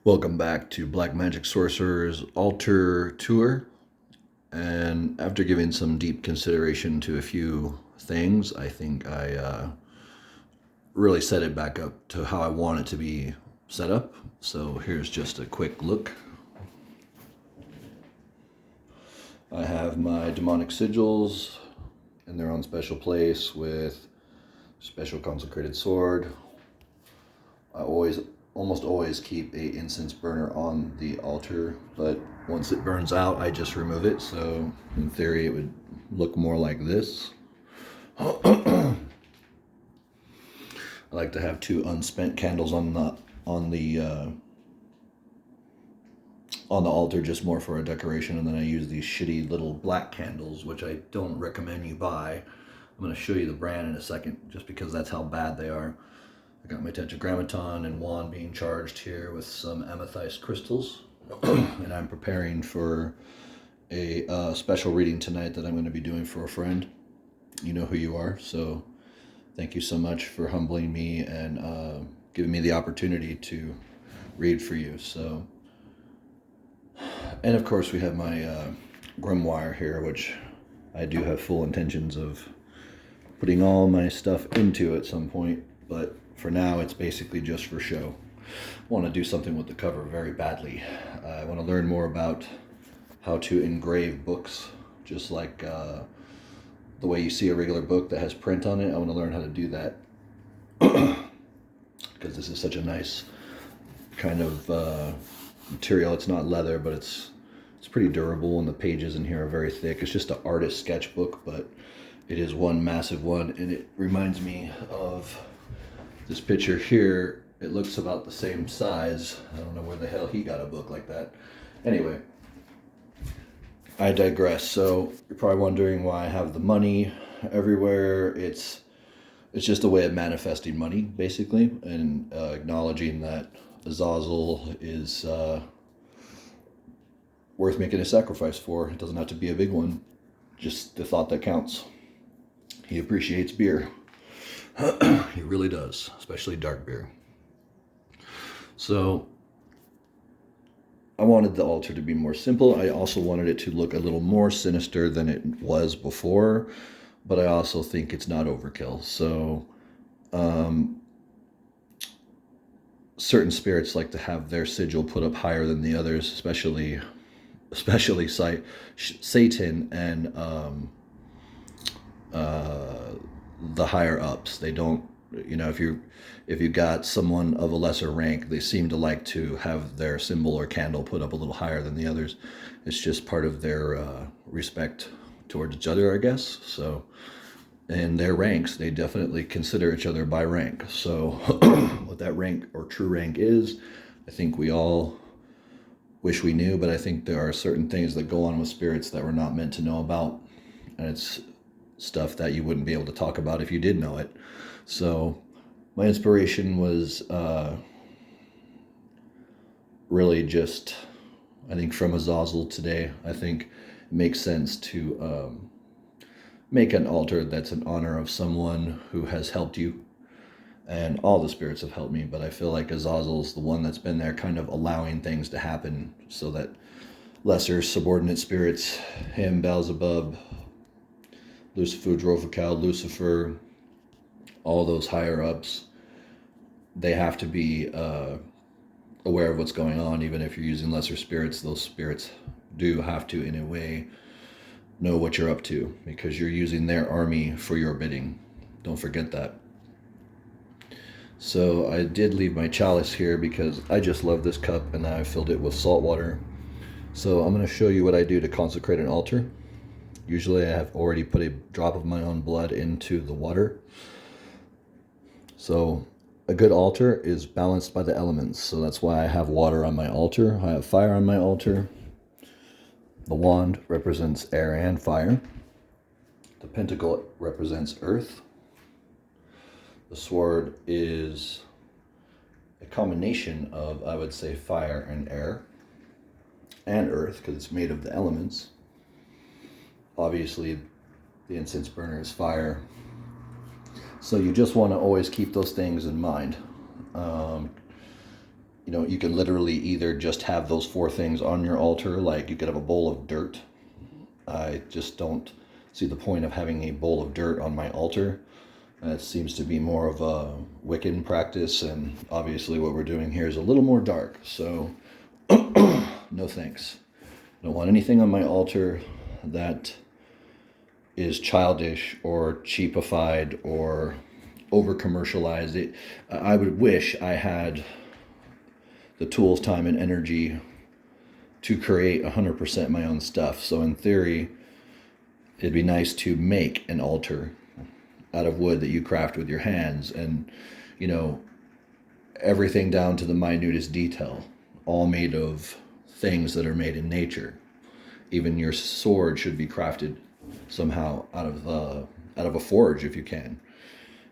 Welcome back to Black Magic Sorcerer's Altar Tour. And after giving some deep consideration to a few things, I think I really set it back up to how I want it to be set up. So here's just a quick look. I have my demonic sigils in their own special place with special consecrated sword. I almost always keep a incense burner on the altar, but once it burns out, I just remove it. So in theory, it would look more like this. I like to have two unspent candles on the altar, just more for a decoration, and then I use these shitty little black candles, which I don't recommend you buy. I'm going to show you the brand in a second, just because that's how bad they are. I got my tetragrammaton and wand being charged here with some amethyst crystals. And I'm preparing for a special reading tonight that I'm going to be doing for a friend. You know who you are, so thank you so much for humbling me and giving me the opportunity to read for you. So, and of course we have my grimoire here, which I do have full intentions of putting all my stuff into at some point, but for now it's basically just for show. I want to do something with the cover very badly. I want to learn more about how to engrave books, just like the way you see a regular book that has print on it. I want to learn how to do that because this is such a nice kind of material. It's not leather, but it's pretty durable, and the pages in here are very thick. It's just an artist sketchbook, but it is one massive one, and it reminds me of this picture here. It looks about the same size. I don't know where the hell he got a book like that. Anyway, I digress. So you're probably wondering why I have the money everywhere. It's just a way of manifesting money, basically, and acknowledging that Azazel is worth making a sacrifice for. It doesn't have to be a big one. Just the thought that counts. He appreciates beer. He really does, especially dark beer. So I wanted the altar to be more simple. I also wanted it to look a little more sinister than it was before, but I also think it's not overkill. So certain spirits like to have their sigil put up higher than the others, especially Satan and the higher ups. They don't, if you got someone of a lesser rank, they seem to like to have their symbol or candle put up a little higher than the others. It's just part of their respect towards each other, I guess. So in their ranks, they definitely consider each other by rank. So what that rank or true rank is, I think we all wish we knew, but I think there are certain things that go on with spirits that we're not meant to know about, and it's stuff that you wouldn't be able to talk about if you did know it. So my inspiration was really just, I think, from Azazel today. I think it makes sense to make an altar that's in honor of someone who has helped you. And all the spirits have helped me, but I feel like Azazel's the one that's been there kind of allowing things to happen so that lesser subordinate spirits, him, Beelzebub, Lucifer, all those higher ups, they have to be aware of what's going on. Even if you're using lesser spirits, those spirits do have to, in a way, know what you're up to, because you're using their army for your bidding. Don't forget that. So I did leave my chalice here because I just love this cup, and I filled it with salt water. So I'm going to show you what I do to consecrate an altar. Usually I have already put a drop of my own blood into the water. So a good altar is balanced by the elements. So that's why I have water on my altar. I have fire on my altar. The wand represents air and fire. The pentacle represents earth. The sword is a combination of, I would say, fire and air and earth, because it's made of the elements. Obviously, the incense burner is fire. So you just want to always keep those things in mind. You can literally either just have those four things on your altar, like you could have a bowl of dirt. I just don't see the point of having a bowl of dirt on my altar. It seems to be more of a Wiccan practice, and obviously what we're doing here is a little more dark, so no thanks. Don't want anything on my altar that is childish or cheapified or over commercialized. I would wish I had the tools, time, and energy to create 100% my own stuff. So in theory, it'd be nice to make an altar out of wood that you craft with your hands, and everything down to the minutest detail, all made of things that are made in nature. Even your sword should be crafted somehow out of a forge if you can,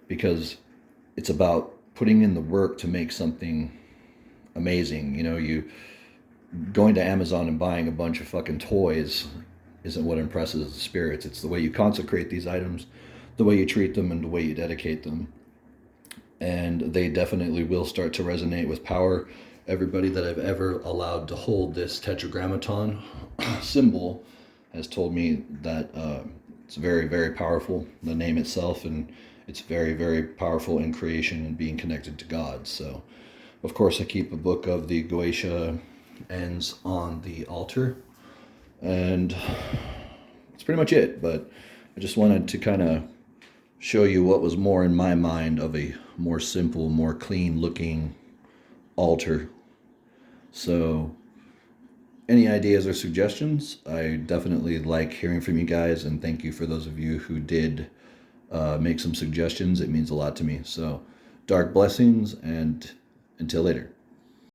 because it's about putting in the work to make something amazing. You going to Amazon and buying a bunch of fucking toys isn't what impresses the spirits. It's the way you consecrate these items, the way you treat them, and the way you dedicate them. And they definitely will start to resonate with power. Everybody that I've ever allowed to hold this tetragrammaton symbol has told me that it's very, very powerful, the name itself, and it's very, very powerful in creation and being connected to God. So, of course, I keep a book of the Goetia ends on the altar, and that's pretty much it. But I just wanted to kind of show you what was more in my mind of a more simple, more clean looking altar. So any ideas or suggestions? I definitely like hearing from you guys, and thank you for those of you who did make some suggestions. It means a lot to me. So dark blessings, and until later.